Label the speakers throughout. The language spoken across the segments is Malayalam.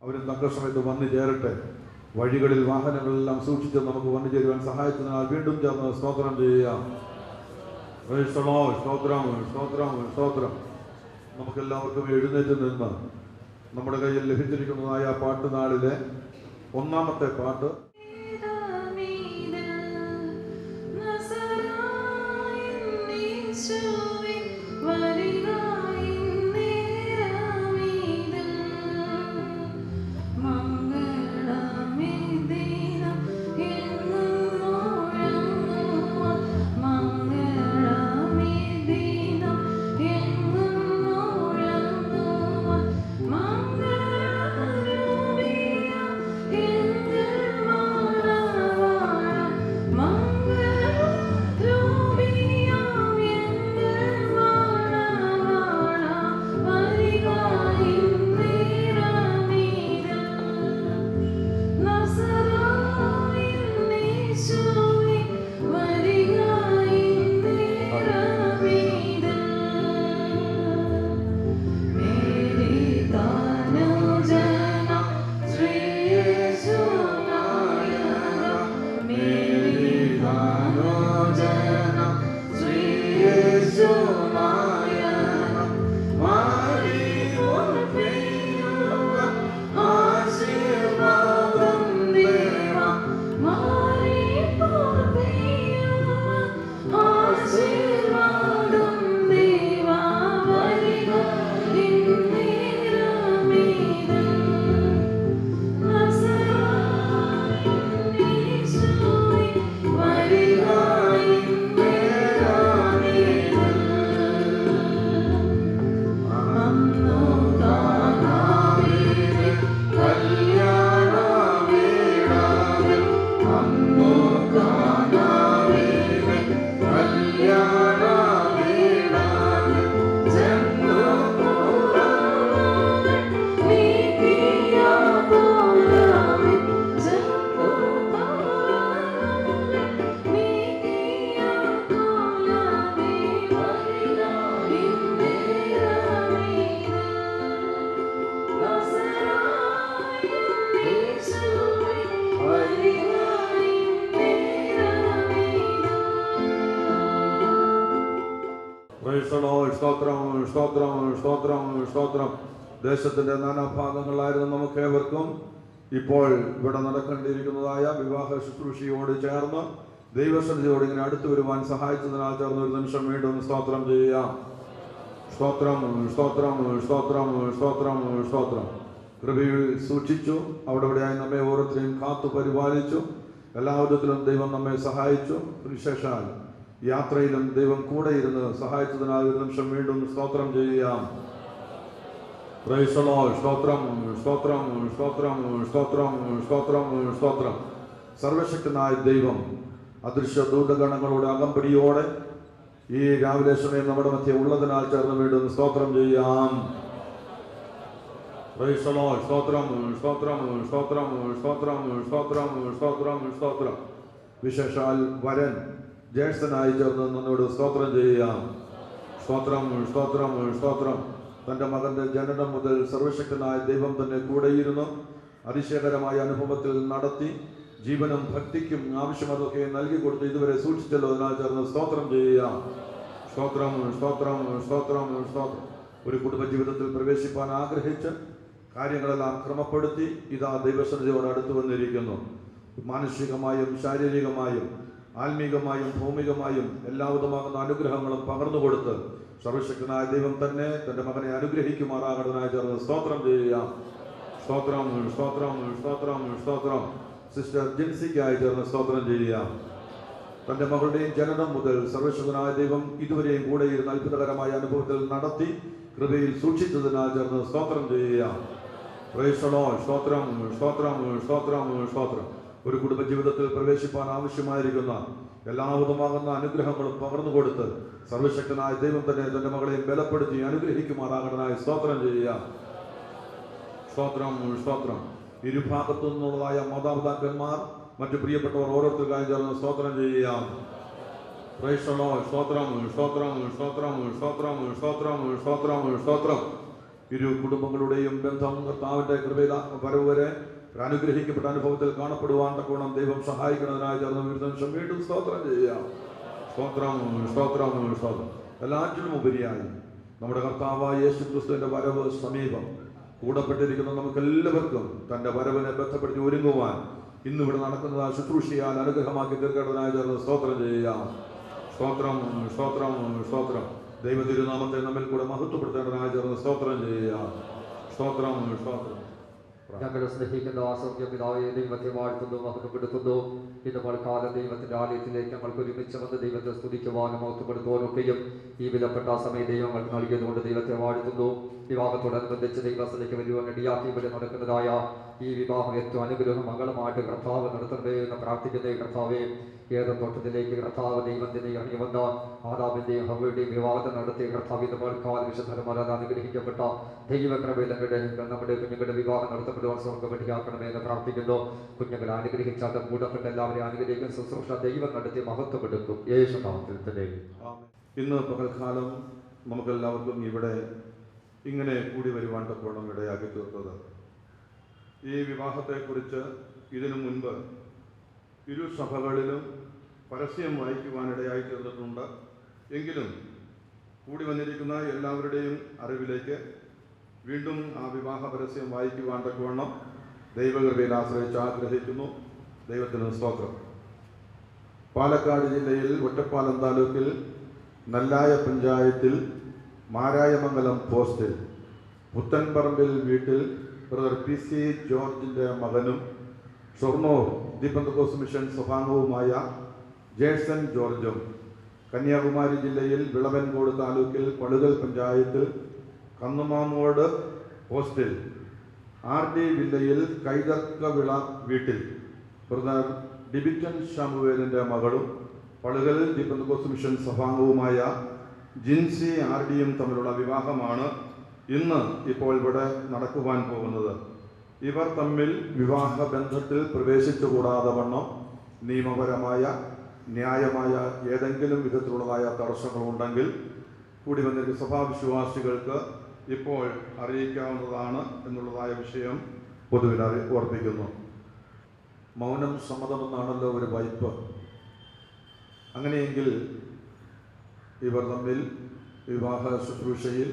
Speaker 1: അവരും തക്ക സമയത്ത് വന്നു ചേരട്ടെ. വഴികളിൽ വാഹനങ്ങളെല്ലാം സൂക്ഷിച്ച് നമുക്ക് വന്നു ചേരുവാൻ സഹായിച്ചതിനാൽ വീണ്ടും ചേർന്ന് സ്തോത്രം ചെയ്യാം. സ്തോത്രം, സ്തോത്രം, സ്തോത്രം. നമുക്കെല്ലാവർക്കും എഴുന്നേറ്റ് നിന്ന് നമ്മുടെ കയ്യിൽ ലഭിച്ചിരിക്കുന്നതായ പാട്ടുനാളിലെ ഒന്നാമത്തെ പാട്ട് സ്തോത്രം. ദേശത്തിന്റെ നാനാഭാഗങ്ങളിലായിരുന്നു നമുക്ക് ഏവർക്കും ഇപ്പോൾ ഇവിടെ നടക്കേണ്ടിയിരിക്കുന്നതായ വിവാഹ ശുശ്രൂഷയോട് ചേർന്ന് ദൈവസന്നിധിയോട് ഇങ്ങനെ അടുത്തു വരുവാൻ സഹായിച്ചതിനാൽ ചേർന്ന് ഒരു നിമിഷം വീണ്ടും സ്തോത്രം ചെയ്യാം. സ്തോത്രം, സ്തോത്രം, സ്തോത്രം, സ്തോത്രം, സ്തോത്രം. കൃപയിൽ സൂക്ഷിച്ചു, അവിടെ ഇവിടെയായി നമ്മെ ഓരോരുത്തരെയും കാത്തു പരിപാലിച്ചു. എല്ലാ വിധത്തിലും ദൈവം നമ്മെ സഹായിച്ചു. വിശേഷാൽ യാത്രയിലും ദൈവം കൂടെ ഇരുന്ന് സഹായിച്ചതിനാൽ ഒരു നിമിഷം വീണ്ടും സ്തോത്രം ചെയ്യാം. സ്തോത്രം, സ്തോത്രം, സ്തോത്രം, സ്തോത്രം, സ്തോത്രം, സ്തോത്രം. സർവശക്തനായ ദൈവം അദൃശ്യ ദൂതഗണങ്ങളുടെ അകമ്പടിയോടെ ഈ രാവിലെ സമയം നമ്മുടെ മധ്യ ഉള്ളതിനാൽ ചേർന്ന് വീണ്ടും സ്തോത്രം ചെയ്യാം. സ്തോത്രം, സ്തോത്രം, സ്തോത്രം, സ്തോത്രം, സ്തോത്രം, സ്തോത്രം, സ്തോത്രം. വിശേഷാൽ വരൻ ജ്യേഷ്ഠനായി ചേർന്ന് നിന്നോട് സ്തോത്രം ചെയ്യാം. സ്തോത്രം, സ്തോത്രം, സ്തോത്രം. തൻ്റെ മകന്റെ ജനനം മുതൽ സർവശക്തനായ ദൈവം തന്നെ കൂടെയിരുന്നു അതിശയകരമായ അനുഭവത്തിൽ നടത്തി ജീവനും ഭക്തിക്കും ആവശ്യമതൊക്കെ നൽകി കൊടുത്ത് ഇതുവരെ സൂക്ഷിച്ചല്ലോ. അതിനാൽ ചേർന്ന് സ്തോത്രം ചെയ്യാം. സ്തോത്രം, സ്തോത്രം, സ്തോത്രം, സ്തോത്രം. ഒരു കുടുംബജീവിതത്തിൽ പ്രവേശിപ്പാൻ ആഗ്രഹിച്ച് കാര്യങ്ങളെല്ലാം ക്രമപ്പെടുത്തി ഇതാ ദൈവസന്നിധിയോട് അടുത്തു വന്നിരിക്കുന്നു. മാനസികമായും ശാരീരികമായും ആത്മീകമായും ഭൗമികമായും എല്ലാവിധമാകുന്ന അനുഗ്രഹങ്ങളും പകർന്നു കൊടുത്ത് സർവശക്തനായ ദൈവം തന്നെ തൻ്റെ മകനെ അനുഗ്രഹിക്കുമാറാകണനായി ചേർന്ന് സ്തോത്രം ചെയ്യാം. സ്തോത്രം, സ്തോത്രം, സ്തോത്രം, സ്തോത്രം. സിസ്റ്റർ ജിൻസിക്കായി ചേർന്ന് സ്തോത്രം ചെയ്യാം. തൻ്റെ മകളുടെയും ജനനം മുതൽ സർവശക്തനായ ദൈവം ഇതുവരെയും കൂടെ ഇരുന്ന് അത്ഭുതകരമായ അനുഭവത്തിൽ നടത്തി കൃപയിൽ സൂക്ഷിച്ചതിനാൽ ചേർന്ന് സ്തോത്രം ചെയ്യാം. സ്തോത്രം, സ്തോത്രം, സ്തോത്രം, സ്തോത്രം. ഒരു കുടുംബജീവിതത്തിൽ പ്രവേശിപ്പാൻ ആവശ്യമായിരിക്കുന്ന എല്ലാവിധമാകുന്ന അനുഗ്രഹങ്ങളും പകർന്നു കൊടുത്ത് സർവശക്തനായ ദൈവം തന്നെ തന്റെ മകളെയും ബലപ്പെടുത്തി അനുഗ്രഹിക്കുമാറാകണനായി സ്തോത്രം ചെയ്യുക. സ്തോത്രം, സ്തോത്രം. ഇരുഭാഗത്തു നിന്നുള്ളതായ മാതാപിതാക്കന്മാർ മറ്റു പ്രിയപ്പെട്ടവർ ഓരോരുത്തർക്കായി ചേർന്ന് സ്തോത്രം ചെയ്യുക. സ്തോത്രം, സ്തോത്രം, സ്തോത്രം, സ്തോത്രം, സ്തോത്രം, സ്തോത്രം, സ്തോത്രം, സ്തോത്രം. ഇരു കുടുംബങ്ങളുടെയും ബന്ധം കർത്താവിൻ്റെ കൃപയുടെ വരവ് വരെ അനുഗ്രഹിക്കപ്പെട്ട അനുഭവത്തിൽ കാണപ്പെടുവാൻ തക്കോണം ദൈവം സഹായിക്കുന്നതിനായി ചേർന്ന് നിമിഷം വീണ്ടും സ്തോത്രം ചെയ്യാം. സ്തോത്രം, സ്തോത്രം, സ്തോത്രം. എല്ലാറ്റിലും ഉപരിയായി നമ്മുടെ കർത്താവായ യേശു ക്രിസ്തുവിൻ്റെ വരവ് സമീപം കൂടപ്പെട്ടിരിക്കുന്ന നമുക്കെല്ലാവർക്കും തൻ്റെ വരവിനെ ബന്ധപ്പെടുത്തി ഒരുങ്ങുവാൻ ഇന്നിവിടെ നടക്കുന്നത് ശുശ്രൂഷയാൽ അനുഗ്രഹമാക്കി തീർക്കേണ്ടതിനായി ചേർന്ന് സ്തോത്രം ചെയ്യാം. സ്തോത്രം, സ്തോത്രം, സ്തോത്രം. ദൈവ തിരുനാമത്തെ നമ്മിൽ കൂടെ മഹത്വപ്പെടുത്തേണ്ടതിനായി ചേർന്ന് സ്തോത്രം ചെയ്യാം. സ്തോത്രം, സ്തോത്രം.
Speaker 2: ഞങ്ങളെ സ്നേഹിക്കുന്ന ആസൗഖ്യ പിതാവേ, ദൈവത്തെ വാഴ്ത്തുന്നു, മഹത്വപ്പെടുത്തുന്നു. ഇന്ന് മഴക്കാലം ദൈവത്തിന്റെ ആലയത്തിലേക്ക് ഞങ്ങൾക്ക് ഒരുമിച്ച് വന്ന് ദൈവത്തെ സ്തുതിക്കുവാനും മഹത്വപ്പെടുത്തുവാനൊക്കെയും ഈ വിലപ്പെട്ട സമയം ദൈവങ്ങൾ നൽകിയതുകൊണ്ട് ദൈവത്തെ വാഴ്ത്തുന്നു. വിവാഹത്തോടനുബന്ധിച്ച് ദൈവസ്ഥലേക്ക് വരുവാൻ ഇടയാക്കി ഇവിടെ നടക്കുന്നതായ ഈ വിവാഹം ഏറ്റവും അനുഗ്രഹം മംഗളമായിട്ട് കർത്താവ് നടത്തണമേ എന്ന് പ്രാർത്ഥിക്കുന്നേ. കർത്താവെ, ഏതും തോട്ടത്തിലേക്ക് കർത്താവ് ദൈവത്തിൻ്റെ ഇറങ്ങി വന്ന ആദാമിൻ്റെയും ഹവ്വയുടെയും വിവാഹത്തെ നടത്തിയ കർത്താവിൻ്റെ മഴക്കാല വിശുദ്ധരമാരാൽ അനുഗ്രഹിക്കപ്പെട്ട ദൈവകൃപയിൽ നമ്മുടെ കുഞ്ഞുങ്ങളുടെ വിവാഹം നടത്തപ്പെടുവാൻ സ്വർഗ്ഗപടിയാക്കണമേ എന്ന് പ്രാർത്ഥിക്കുന്നു. കുഞ്ഞുങ്ങളെ അനുഗ്രഹിച്ചാൽ കൂടപ്പെട്ട എല്ലാവരെയും അനുഗ്രഹിക്കും. ശുശ്രൂഷ ദൈവം നടത്തി മഹത്വപ്പെടുക്കും. യേശു നാമത്തിൽ തന്നെ.
Speaker 1: ഇന്ന് പകൽക്കാലം നമുക്കെല്ലാവർക്കും ഇവിടെ ഇങ്ങനെ കൂടി വരുവാൻ തക്കോണം ഇടയാക്കി തീർത്തത് ഈ വിവാഹത്തെക്കുറിച്ച് ഇതിനു മുൻപ് ഇരു സഭകളിലും പരസ്യം വായിക്കുവാനിടയായി തീർന്നിട്ടുണ്ട്. എങ്കിലും കൂടി വന്നിരിക്കുന്ന എല്ലാവരുടെയും അറിവിലേക്ക് വീണ്ടും ആ വിവാഹ പരസ്യം വായിക്കുവാൻ തക്കവണ്ണം ദൈവകൃപയിൽ ആശ്രയിച്ച് ആഗ്രഹിക്കുന്നു. ദൈവത്തിന് സ്തോത്രം. പാലക്കാട് ജില്ലയിൽ ഒറ്റപ്പാലം താലൂക്കിൽ നെല്ലായ പഞ്ചായത്തിൽ മാരായമംഗലം പോസ്റ്റിൽ പുത്തൻപറമ്പിൽ വീട്ടിൽ ബ്രദർ PC ജോർജിൻ്റെ മകനും ഷൊർണൂർ ദി പെന്തക്കോസ്ത് മിഷൻ സഭാംഗവുമായ ജേഴ്സൺ ജോർജും കന്യാകുമാരി ജില്ലയിൽ വിളവൻകോട് താലൂക്കിൽ പളുകൽ പഞ്ചായത്തിൽ കന്നുമാമോട് പോസ്റ്റിൽ RD വില്ലയിൽ കൈതർക്കവിള വീട്ടിൽ ബ്രദർ ഡിബിറ്റൻ ഷാമുവേലിൻ്റെ മകളും പളുകൽ ദി പെന്തക്കോസ്ത് മിഷൻ സഭാംഗവുമായ ജിൻസി RDയും തമ്മിലുള്ള വിവാഹമാണ് ഇന്ന് ഇപ്പോൾ ഇവിടെ നടക്കുവാൻ പോകുന്നത്. ഇവർ തമ്മിൽ വിവാഹ ബന്ധത്തിൽ പ്രവേശിച്ചുകൂടാതെ വണ്ണം നിയമപരമായ ന്യായമായ ഏതെങ്കിലും വിധത്തിലുള്ളതായ തടസ്സങ്ങളുണ്ടെങ്കിൽ കൂടി വന്നിട്ട് സഭാവിശ്വാസികൾക്ക് ഇപ്പോൾ അറിയിക്കാവുന്നതാണ് എന്നുള്ളതായ വിഷയം പൊതുവിൽ ഓർപ്പിക്കുന്നു. മൗനം സമ്മതമെന്നാണല്ലോ ഒരു വായ്പ. അങ്ങനെയെങ്കിൽ ഇവർ തമ്മിൽ വിവാഹ ശുശ്രൂഷയിൽ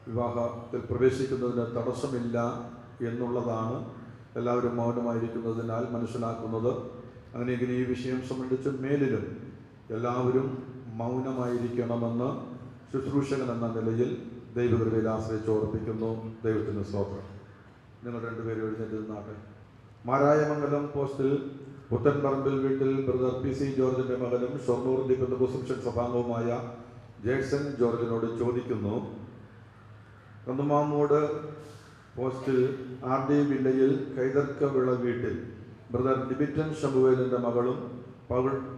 Speaker 1: വിവാഹത്തിൽ പ്രവേശിക്കുന്നതിന് തടസ്സമില്ല എന്നുള്ളതാണ് എല്ലാവരും മൗനമായിരിക്കുന്നതിനാൽ മനസ്സിലാക്കുന്നത്. അങ്ങനെയെങ്കിൽ ഈ വിഷയം സംബന്ധിച്ച് മേലിലും എല്ലാവരും മൗനമായിരിക്കണമെന്ന് ശുശ്രൂഷകൻ എന്ന നിലയിൽ ദൈവകൃപയിൽ ആശ്രയിച്ച് ഓർപ്പിക്കുന്നു. ദൈവത്തിന് സ്തോത്രം. നിങ്ങൾ രണ്ടുപേരും എഴുന്നേറ്റ് നിന്നാട്ടെ. മാരായമംഗലം പോസ്റ്റിൽ പുത്തൻപറമ്പിൽ വീട്ടിൽ ബ്രദർ PC ജോർജിൻ്റെ മകനും ഷൊർണൂർ ദി പെന്തക്കോസ്ത് മിഷൻ സഭാംഗവുമായ ജേഴ്സൺ ജോർജിനോട് ചോദിക്കുന്നു, കന്നുമാമോട് പോസ്റ്റിൽ RD വില്ലയിൽ കൈതർക്കവിള വീട്ടിൽ ബ്രദർ ഡിബിറ്റൻ ഷമുവേലിൻ്റെ മകളും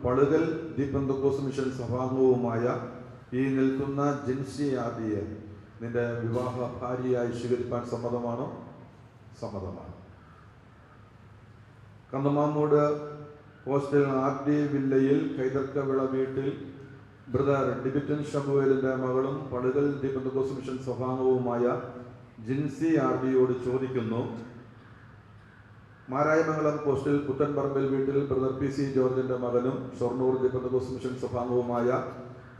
Speaker 1: പളുകൽ ദി പെന്തക്കോസ്ത് മിഷൻ സഭാംഗവുമായ ഈ നിൽക്കുന്ന ജിൻസി RDയെ നിന്റെ വിവാഹ ഭാര്യയായി സ്വീകരിക്കാൻ സമ്മതമാണോ? സമ്മതമാണ്. കന്നുമാമോട് പോസ്റ്റിൽ RD വില്ലയിൽ കൈതർക്കവിള വീട്ടിൽ ബ്രദർ ഡിബിറ്റൻ ഷമുവേലിൻ്റെ മകളും പളുകൽ ദി പെന്തക്കോസ്ത് മിഷൻ സഭാംഗവുമായ ജിൻസി RDയോട് ചോദിക്കുന്നു, മാരായമംഗലം പോസ്റ്റിൽ പുത്തൻപറമ്പിൽ വീട്ടിൽ ബ്രദർ PC ജോർജിൻ്റെ മകനും ഷൊർണൂർ ദി പെന്തക്കോസ്ത് മിഷൻ സഭാംഗവുമായ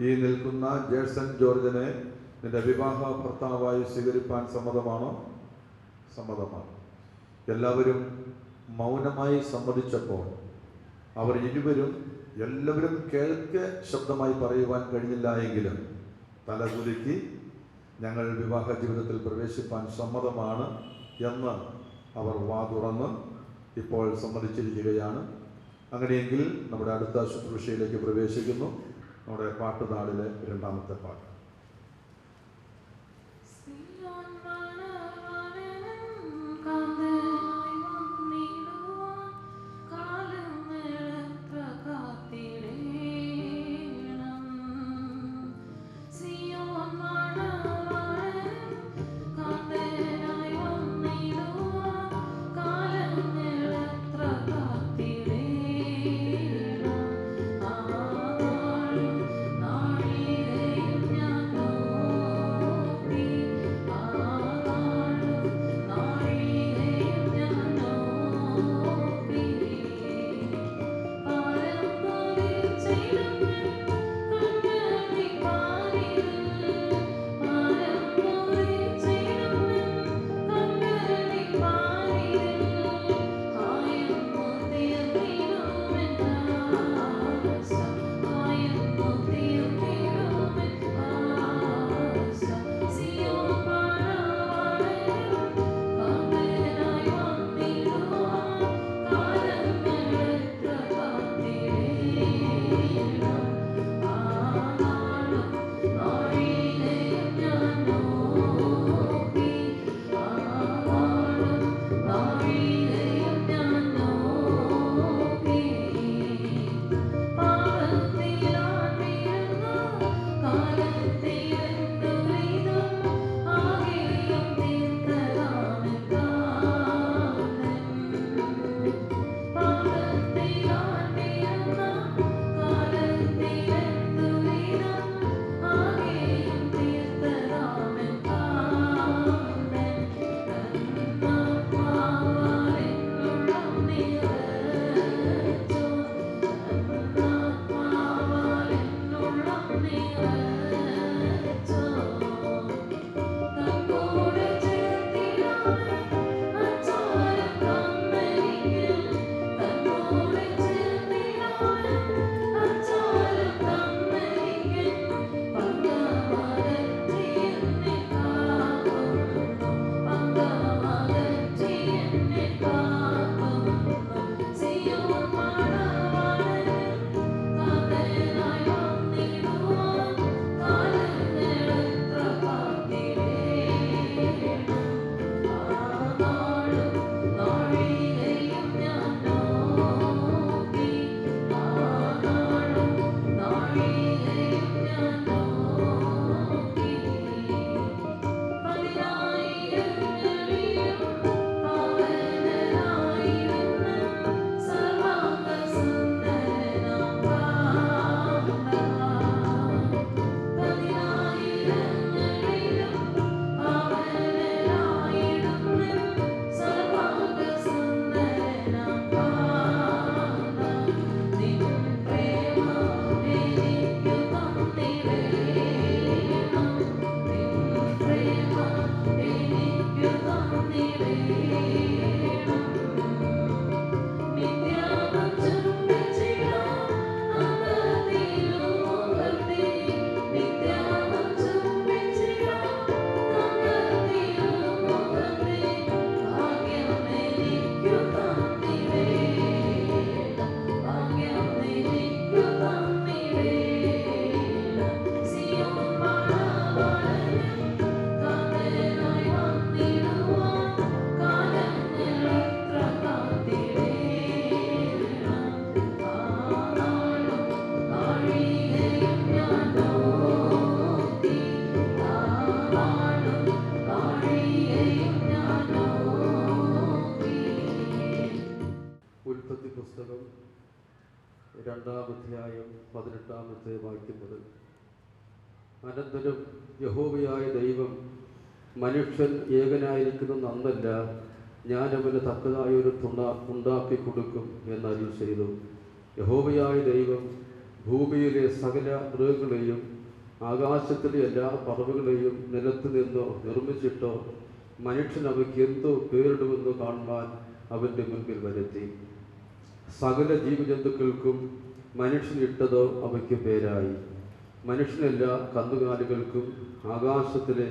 Speaker 1: ഈ നിൽക്കുന്ന ജേഴ്സൺ ജോർജിനെ നിന്റെ വിവാഹ ഭർത്താവായി സ്വീകരിക്കാൻ സമ്മതമാണോ? സമ്മതമാണ്. എല്ലാവരും മൗനമായി സമ്മതിച്ചപ്പോൾ അവർ ഇരുവരും എല്ലാവരും കേൾക്കെ ശബ്ദമായി പറയുവാൻ കഴിഞ്ഞില്ല എങ്കിലും തലകുലുക്കി ഞങ്ങൾ വിവാഹ ജീവിതത്തിൽ പ്രവേശിപ്പാൻ സമ്മതമാണ് എന്ന് അവർ വാ തുറന്ന് ഇപ്പോൾ സമ്മതിച്ചിരിക്കുകയാണ്. അങ്ങനെയെങ്കിൽ നമ്മുടെ അടുത്ത ശുശ്രൂഷയിലേക്ക് പ്രവേശിക്കുന്നു. നമ്മുടെ പാട്ടുനാളിലെ രണ്ടാമത്തെ പാട്ട്.
Speaker 3: നാളിലെ 18 വാക്യം മുതൽ. അനന്തരം യഹോവയായ ദൈവം, മനുഷ്യൻ ഏകനായിരിക്കുന്ന അന്നല്ല, ഞാൻ അവന് തക്കതായൊരു തുണ ഉണ്ടാക്കി കൊടുക്കും എന്നരുളി ചെയ്തു. യഹോവയായ ദൈവം ഭൂമിയിലെ സകല മൃഗങ്ങളെയും ആകാശത്തിലെ എല്ലാ പറവുകളെയും നിലത്ത് നിന്നോ നിർമ്മിച്ചിട്ടോ മനുഷ്യൻ അവയ്ക്ക് എന്തോ പേരിടുമെന്ന് കാണുവാൻ അവൻ്റെ മുൻപിൽ വരുത്തി. സകല ജീവജന്തുക്കൾക്കും മനുഷ്യൻ ഇട്ടതോ അവയ്ക്ക് പേരായി. മനുഷ്യനെല്ലാ കന്നുകാലികൾക്കും ആകാശത്തിലെ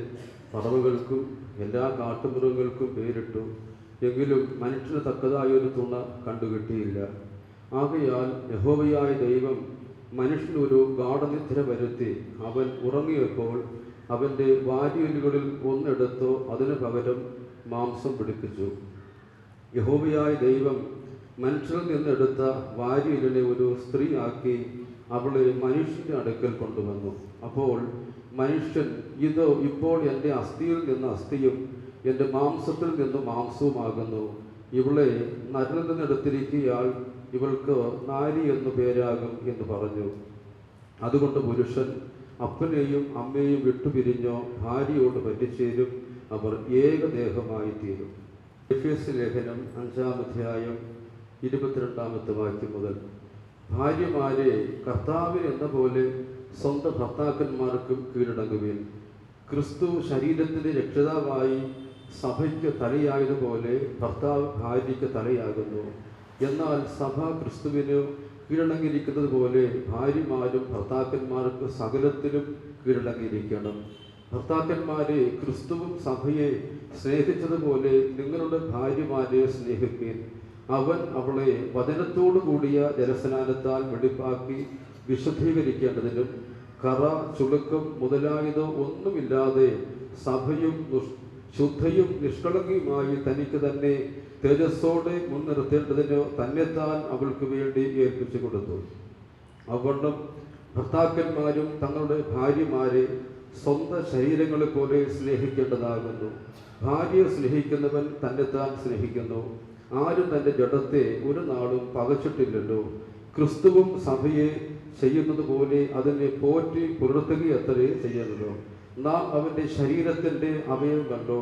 Speaker 3: പറവുകൾക്കും എല്ലാ കാട്ടുമൃഗങ്ങൾക്കും പേരിട്ടു. എങ്കിലും മനുഷ്യന് തക്കതായൊരു തുണ കണ്ടുകിട്ടിയില്ല. ആകയാൽ യഹോവയായ ദൈവം മനുഷ്യനൊരു ഗാഢനിദ്ര വരുത്തി. അവൻ ഉറങ്ങിയപ്പോൾ അവൻ്റെ വാരിയലുകളിൽ ഒന്നെടുത്തോ അതിനു പകരം മാംസം പിടിപ്പിച്ചു. യഹോവയായ ദൈവം മനുഷ്യരിൽ നിന്നെടുത്ത വാരിയലിനെ ഒരു സ്ത്രീ ആക്കി അവളെ മനുഷ്യൻ്റെ അടുക്കൽ കൊണ്ടുവന്നു. അപ്പോൾ മനുഷ്യൻ, ഇതോ ഇപ്പോൾ എൻ്റെ അസ്ഥിയിൽ നിന്ന് അസ്ഥിയും എൻ്റെ മാംസത്തിൽ നിന്ന് മാംസവുമാകുന്നു. ഇവളെ നരിൽ നിന്നെടുത്തിരിക്കയാൽ ഇവൾക്ക് നാരി എന്നു പേരാകും എന്ന് പറഞ്ഞു. അതുകൊണ്ട് പുരുഷൻ അപ്പനെയും അമ്മയെയും വിട്ടുപിരിഞ്ഞോ ഭാര്യയോട് പറ്റിച്ചേരും, അവർ ഏകദേഹമായി തീരും. എഫേസ്യ ലേഖനം 5-ാം അധ്യായം 22-ാമത്തെ വാക്യം മുതൽ. ഭാര്യമാരെ കർത്താവിന് എന്ന പോലെ സ്വന്തം ഭർത്താക്കന്മാർക്കും കീഴടങ്ങുവിൻ. ക്രിസ്തു ശരീരത്തിൻ്റെ രക്ഷിതാവായി സഭയ്ക്ക് തലയായതുപോലെ ഭർത്താവ് ഭാര്യയ്ക്ക് തലയാകുന്നു. എന്നാൽ സഭ ക്രിസ്തുവിന് കീഴടങ്ങിയിരിക്കുന്നത് പോലെ ഭാര്യമാരും ഭർത്താക്കന്മാർക്ക് സകലത്തിലും കീഴടങ്ങിയിരിക്കണം. ഭർത്താക്കന്മാരെ ക്രിസ്തുവും സഭയെ സ്നേഹിച്ചതുപോലെ നിങ്ങളുടെ ഭാര്യമാരെ സ്നേഹിപ്പീൻ. അവൻ അവളെ വചനത്തോടു കൂടിയ ജലസ്നാനത്താൽ വെടിപ്പാക്കി വിശുദ്ധീകരിക്കേണ്ടതിനും കറ, ചുളുക്കം മുതലായതോ ഒന്നുമില്ലാതെ സഭയും ശുദ്ധയും നിഷ്കളങ്കയുമായി തനിക്ക് തന്നെ തേജസ്സോടെ മുൻനിർത്തേണ്ടതിന് തന്നെത്താൻ അവൾക്ക് വേണ്ടി ഏൽപ്പിച്ചു കൊടുത്തു. അവണ്ണം ഭർത്താക്കന്മാരും തങ്ങളുടെ ഭാര്യമാരെ സ്വന്തം ശരീരങ്ങളെ പോലെ സ്നേഹിക്കേണ്ടതാകുന്നു. ഭാര്യയെ സ്നേഹിക്കുന്നവൻ തന്നെത്താൻ സ്നേഹിക്കുന്നു. ആരും തൻ്റെ ജഡത്തെ ഒരു നാളും പകച്ചിട്ടില്ലല്ലോ. ക്രിസ്തുവും സഭയെ ചെയ്യുന്നത് പോലെ അതിനെ പോറ്റി പുലർത്തുകയത്രേ ചെയ്യുന്നത്. നാം അവൻ്റെ ശരീരത്തിൻ്റെ അവയവം കണ്ടോ.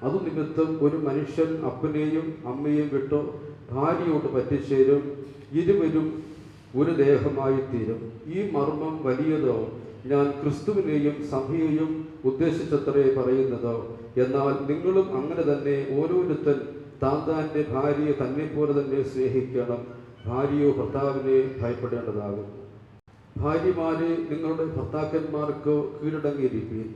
Speaker 3: അതു നിമിത്തം ഒരു മനുഷ്യൻ അപ്പനെയും അമ്മയെയും വിട്ടോ ഭാര്യയോട് പറ്റിച്ചേരും, ഇരുവരും ഒരു ദേഹമായി തീരും. ഈ മർമ്മം വലിയതോ. ഞാൻ ക്രിസ്തുവിനെയും സഭയെയും ഉദ്ദേശിച്ചത്രേ പറയുന്നത്. എന്നാൽ നിങ്ങളും അങ്ങനെ തന്നെ ഓരോരുത്തൻ താൻ്റെ ഭാര്യയെ തന്നെപ്പോലെ തന്നെ സ്നേഹിക്കണം. ഭാര്യയോ ഭർത്താവിനെ ഭയപ്പെടേണ്ടതാകും. ഭാര്യമാരെ നിങ്ങളുടെ ഭർത്താക്കന്മാർക്ക് കീഴടങ്ങിയിരിക്കും.